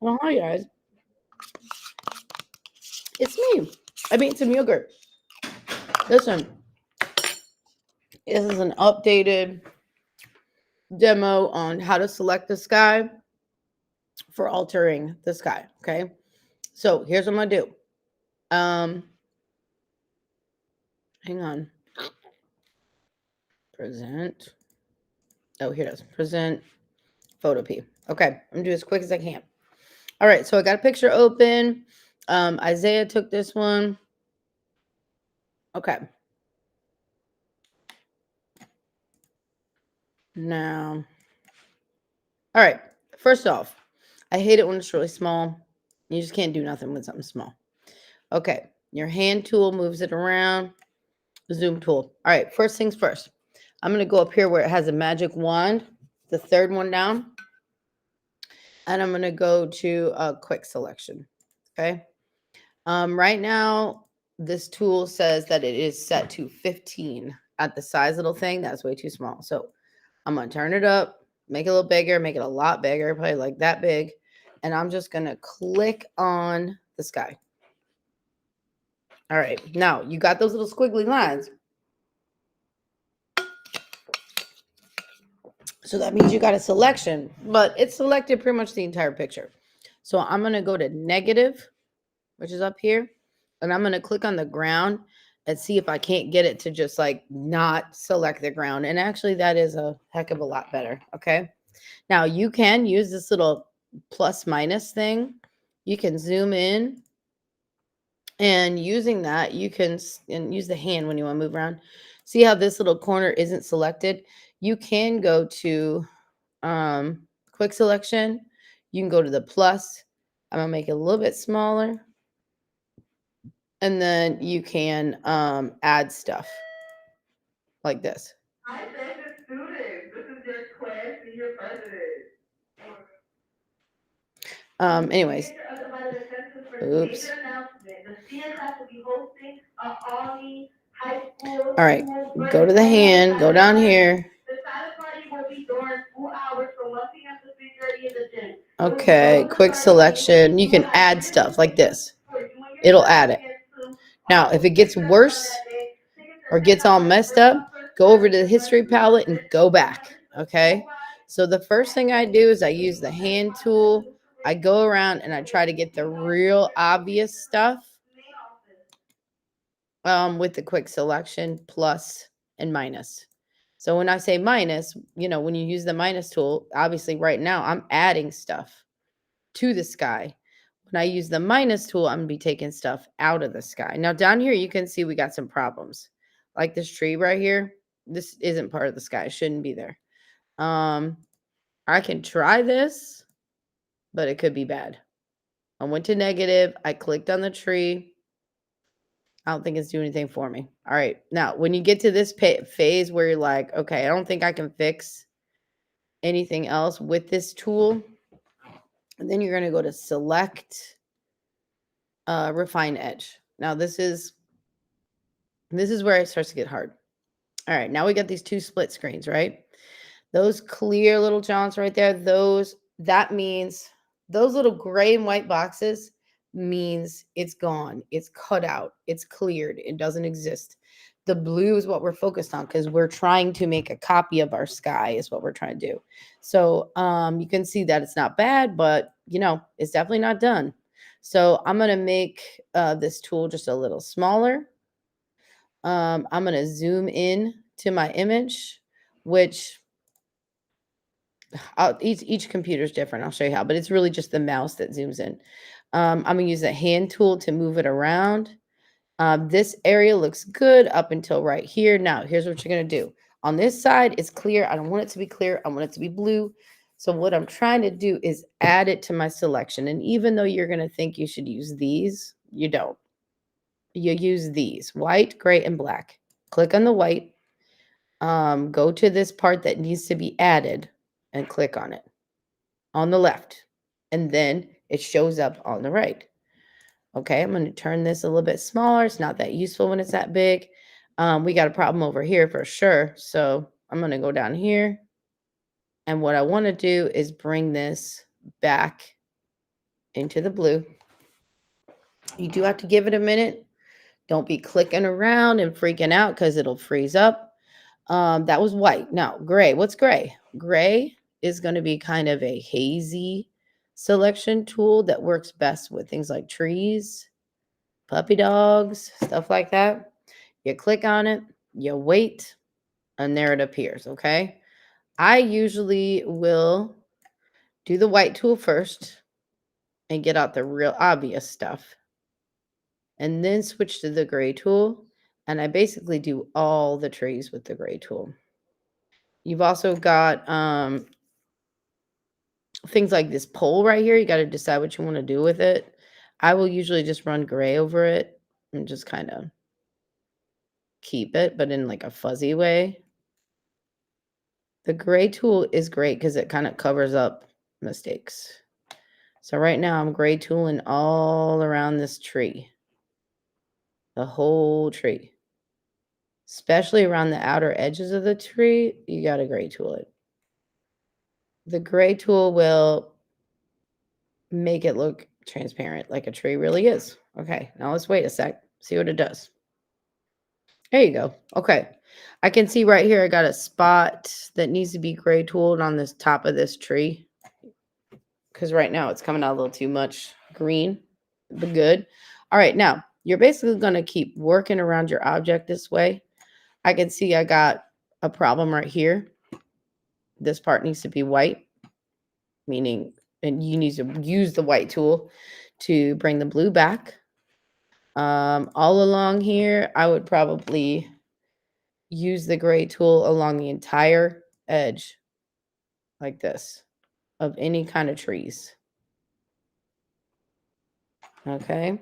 Well, hi guys, it's me. I made some yogurt. Listen, this is an updated demo on how to select the sky for altering the sky. Okay, so here's what I'm gonna do. Hang on. Present. Oh, here it is. Present photo P. Okay, I'm gonna do as quick as I can. All right, so I got a picture open. Isaiah took this one. Okay. Now, all right. First off, I hate it when it's really small. You just can't do nothing with something small. Okay, your hand tool moves it around. Zoom tool. All right, first things first. I'm going to go up here where it has a magic wand, the third one down. And I'm going to go to a quick selection. Okay. Right now, this tool says that it is set to 15 at the size little thing. That's way too small. So I'm going to turn it up, make it a little bigger, make it a lot bigger, probably like that big. And I'm just going to click on the sky. All right. Now you got those little squiggly lines. So that means you got a selection, but it's selected pretty much the entire picture. So I'm going to go to negative, which is up here, and I'm going to click on the ground and see if I can't get it to just like not select the ground. And actually that is a heck of a lot better. Okay. Now you can use this little plus minus thing. You can zoom in, and using that, you can use the hand when you want to move around. See how this little corner isn't selected? You can go to quick selection. You can go to the plus. I'm gonna make it a little bit smaller, and then you can add stuff like this. Hi, Texas students. This is your class senior president. Anyways, oops. All right, go to the hand, go down here. Okay, quick selection. You can add stuff like this. It'll add it. Now, if it gets worse or gets all messed up, go over to the history palette and go back. Okay. So the first thing I do is I use the hand tool. I go around and I try to get the real obvious stuff with the quick selection, plus and minus. So when I say minus, when you use the minus tool, obviously right now I'm adding stuff to the sky. When I use the minus tool, I'm going to be taking stuff out of the sky. Now down here, you can see we got some problems. Like this tree right here. This isn't part of the sky. It shouldn't be there. I can try this, but it could be bad. I went to negative. I clicked on the tree. I don't think it's doing anything for me. All right. Now, when you get to this phase where you're like, okay, I don't think I can fix anything else with this tool, and then you're going to go to select refine edge. Now, this is where it starts to get hard. All right. Now we got these two split screens, right? Those clear little jaunts right there, that means those little gray and white boxes means it's gone. It's cut out. It's cleared. It doesn't exist. The blue is what we're focused on because we're trying to make a copy of our sky is what we're trying to do. So you can see that it's not bad, but it's definitely not done. So I'm going to make this tool just a little smaller. I'm going to zoom in to my image, which each computer is different. I'll show you how, but it's really just the mouse that zooms in. I'm going to use the hand tool to move it around. This area looks good up until right here. Now, here's what you're going to do. On this side, it's clear. I don't want it to be clear. I want it to be blue. So what I'm trying to do is add it to my selection. And even though you're going to think you should use these, you don't. You use these, white, gray, and black. Click on the white. Go to this part that needs to be added and click on it on the left. And then it shows up on the right. Okay, I'm going to turn this a little bit smaller. It's not that useful when it's that big. We got a problem over here for sure. So I'm going to go down here. And what I want to do is bring this back into the blue. You do have to give it a minute. Don't be clicking around and freaking out because it'll freeze up. That was white. Now, gray. What's gray? Gray is going to be kind of a hazy selection tool that works best with things like trees, puppy dogs, stuff like that. You click on it, you wait, and there it appears, okay? I usually will do the white tool first and get out the real obvious stuff, and then switch to the gray tool, and I basically do all the trees with the gray tool. You've also got things like this pole right here. You got to decide what you want to do with it. I will usually just run gray over it and just kind of keep it, but in like a fuzzy way. The gray tool is great because it kind of covers up mistakes. So right now I'm gray tooling all around this tree, the whole tree, especially around the outer edges of the tree. You got to gray tool it. The gray tool will make it look transparent like a tree really is. Okay, now let's wait a sec, see what it does. There you go. Okay, I can see right here I got a spot that needs to be gray tooled on this top of this tree because right now it's coming out a little too much green, but good. All right, now you're basically going to keep working around your object this way. I can see I got a problem right here. This part needs to be white, meaning, and you need to use the white tool to bring the blue back. All along here, I would probably use the gray tool along the entire edge like this of any kind of trees. Okay.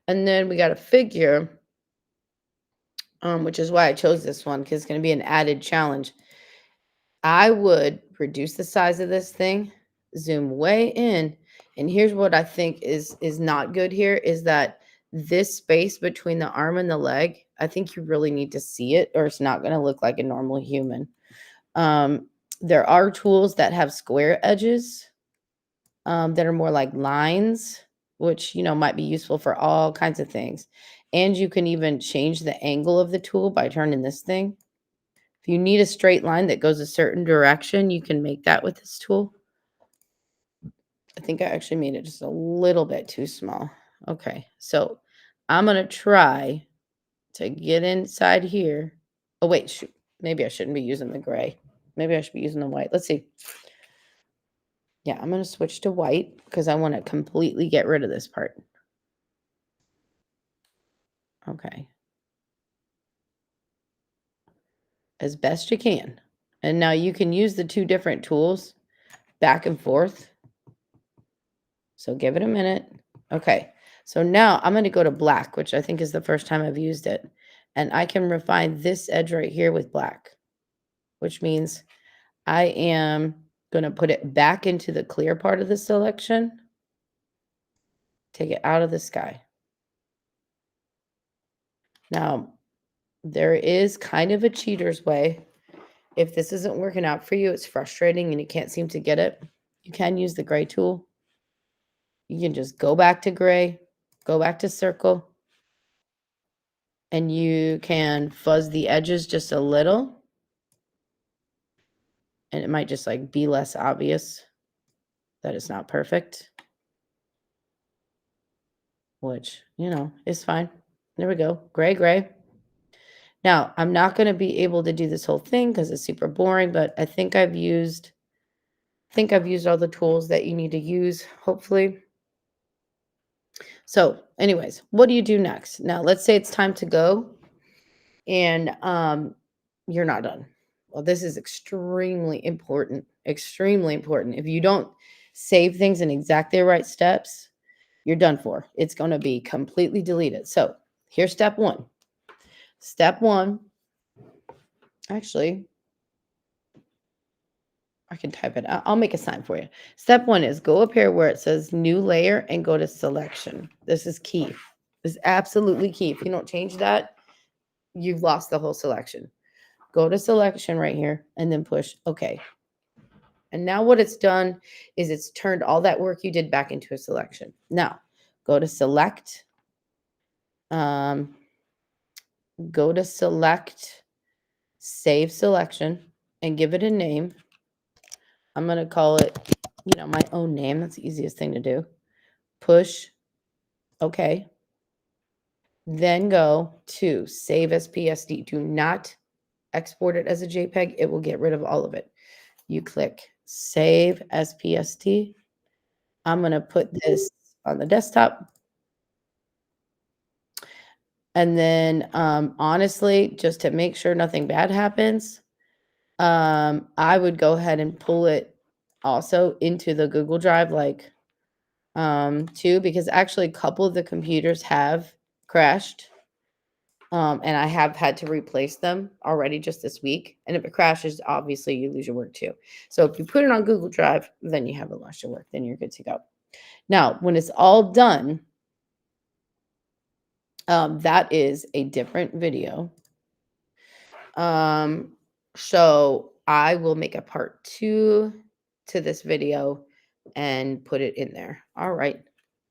And then we got a figure, which is why I chose this one because it's going to be an added challenge. I would reduce the size of this thing, zoom way in, and here's what I think is not good here is that this space between the arm and the leg, I think you really need to see it or it's not going to look like a normal human. There are tools that have square edges that are more like lines, which, you know, might be useful for all kinds of things. And you can even change the angle of the tool by turning this thing. If you need a straight line that goes a certain direction, you can make that with this tool. I think I actually made it just a little bit too small. Okay, so I'm going to try to get inside here. Oh, wait, shoot. Maybe I shouldn't be using the gray. Maybe I should be using the white. Let's see. Yeah, I'm going to switch to white because I want to completely get rid of this part. Okay. As best you can. And now you can use the two different tools back and forth. So give it a minute. Okay. So now I'm going to go to black, which I think is the first time I've used it. And I can refine this edge right here with black, which means I am going to put it back into the clear part of the selection. Take it out of the sky. Now, there is kind of a cheater's way. If this isn't working out for you, it's frustrating and you can't seem to get it, you can use the gray tool. You can just go back to gray, go back to circle, and you can fuzz the edges just a little. And it might just like be less obvious that it's not perfect, which, you know, is fine. There we go. Gray, gray. Now, I'm not going to be able to do this whole thing because it's super boring, but I think I've used all the tools that you need to use, hopefully. So anyways, what do you do next? Now, let's say it's time to go and you're not done. Well, this is extremely important, extremely important. If you don't save things in exactly the right steps, you're done for. It's going to be completely deleted. So here's step one. Step one, actually, I can type it out. I'll make a sign for you. Step one is go up here where it says new layer and go to selection. This is key. This is absolutely key. If you don't change that, you've lost the whole selection. Go to selection right here and then push OK. And now what it's done is it's turned all that work you did back into a selection. Now, go to select, um, go to select, save selection, and give it a name. I'm going to call it, my own name. That's the easiest thing to do. Push OK. Then go to save as PSD. Do not export it as a JPEG. It will get rid of all of it. You click save as PSD. I'm going to put this on the desktop. And then, honestly, just to make sure nothing bad happens, I would go ahead and pull it also into the Google Drive, like, too, because actually a couple of the computers have crashed. And I have had to replace them already just this week. And if it crashes, obviously you lose your work too. So if you put it on Google Drive, then you haven't lost your work. Then you're good to go. Now, when it's all done, that is a different video. So I will make a part 2 to this video and put it in there. All right.